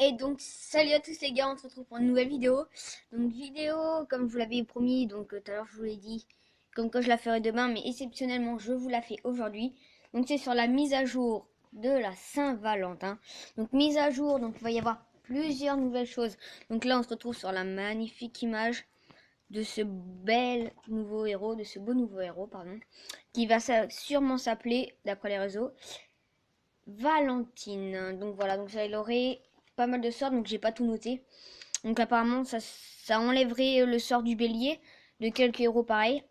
Et donc, salut à tous les gars, on se retrouve pour une nouvelle vidéo. Donc, vidéo, comme je vous l'avais promis, donc tout à l'heure je vous l'ai dit, comme quoi je la ferai demain, mais exceptionnellement, je vous la fais aujourd'hui. Donc, c'est sur la mise à jour de la Saint-Valentin. Donc, mise à jour, donc il va y avoir plusieurs nouvelles choses. Donc là, on se retrouve sur la magnifique image de ce bel nouveau héros, de ce beau nouveau héros, pardon, qui va sûrement s'appeler, d'après les réseaux, Valentine. Donc voilà, donc ça il aurait pas mal de sorts, donc j'ai pas tout noté. Donc apparemment ça enlèverait le sort du bélier de quelques héros pareils.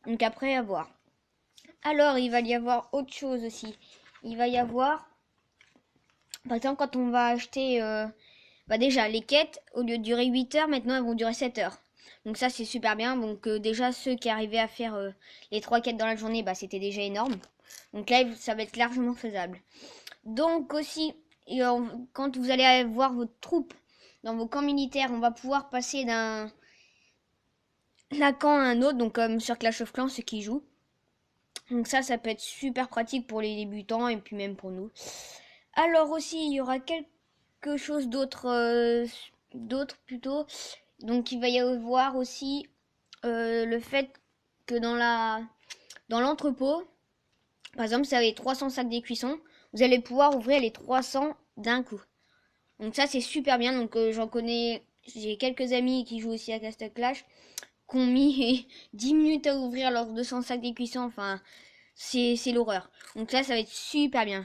Donc après à voir. Alors il va y avoir autre chose aussi. Il va y avoir, par exemple quand on va acheter, bah déjà les quêtes, au lieu de durer 8 heures, maintenant elles vont durer 7 heures. Donc ça c'est super bien. Donc déjà ceux qui arrivaient à faire les 3 quêtes dans la journée, bah c'était déjà énorme. Donc là ça va être largement faisable. Donc aussi, quand vous allez voir votre troupe dans vos camps militaires, on va pouvoir passer d'un camp à un autre, donc comme sur Clash of Clans, ceux qui jouent. Donc ça peut être super pratique pour les débutants et puis même pour nous. Alors aussi, il y aura quelque chose d'autre, d'autre plutôt. Donc il va y avoir aussi le fait que dans l'entrepôt, par exemple, si vous avez 300 sacs des cuissons, vous allez pouvoir ouvrir les 300 d'un coup. Donc ça c'est super bien. Donc j'en connais, j'ai quelques amis qui jouent aussi à Castle Clash, qui ont mis 10 minutes à ouvrir leurs 200 sacs des cuissons. Enfin, c'est l'horreur. Donc là ça va être super bien.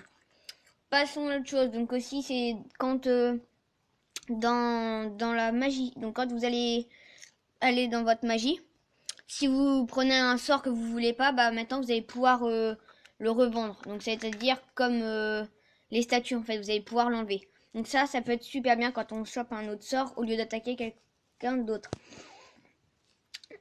Passons à autre chose. Donc aussi c'est quand dans la magie. Donc quand vous allez aller dans votre magie, si vous prenez un sort que vous voulez pas, bah maintenant vous allez pouvoir le revendre. Donc c'est-à-dire comme les statues en fait, vous allez pouvoir l'enlever. Donc ça peut être super bien quand on chope un autre sort au lieu d'attaquer quelqu'un d'autre.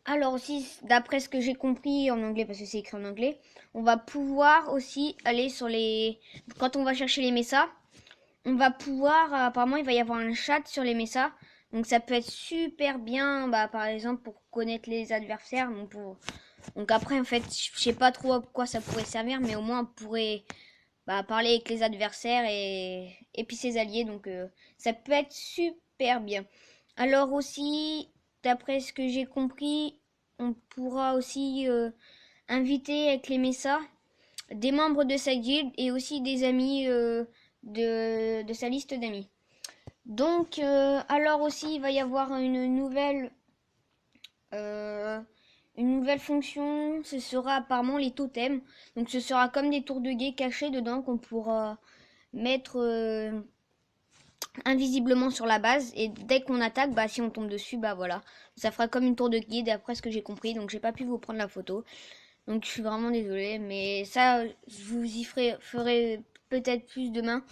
Alors aussi, d'après ce que j'ai compris en anglais, parce que c'est écrit en anglais, on va pouvoir aussi aller sur les... Quand on va chercher les messas, on va pouvoir... apparemment, il va y avoir un chat sur les messas. Donc ça peut être super bien, bah, par exemple, pour connaître les adversaires. Donc après, en fait, je sais pas trop à quoi ça pourrait servir, mais au moins on pourrait parler avec les adversaires et puis ses alliés. Donc ça peut être super bien. Alors aussi, d'après ce que j'ai compris, on pourra aussi inviter avec les messas des membres de sa guilde et aussi des amis de sa liste d'amis. Donc, alors aussi, il va y avoir euh, une nouvelle fonction. Ce sera apparemment les totems. Donc, ce sera comme des tours de guet cachés dedans qu'on pourra mettre invisiblement sur la base. Et dès qu'on attaque, bah, si on tombe dessus, bah voilà. Ça fera comme une tour de guet d'après ce que j'ai compris. Donc, j'ai pas pu vous prendre la photo. Donc, je suis vraiment désolée. Mais ça, je vous y ferai peut-être plus demain.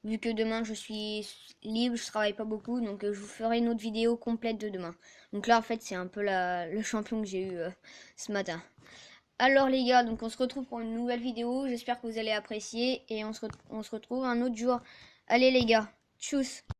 Vu que demain je suis libre, je travaille pas beaucoup, donc je vous ferai une autre vidéo complète de demain. Donc là en fait c'est un peu le champion que j'ai eu ce matin. Alors les gars, donc on se retrouve pour une nouvelle vidéo, j'espère que vous allez apprécier et on se retrouve un autre jour. Allez les gars, tchuss.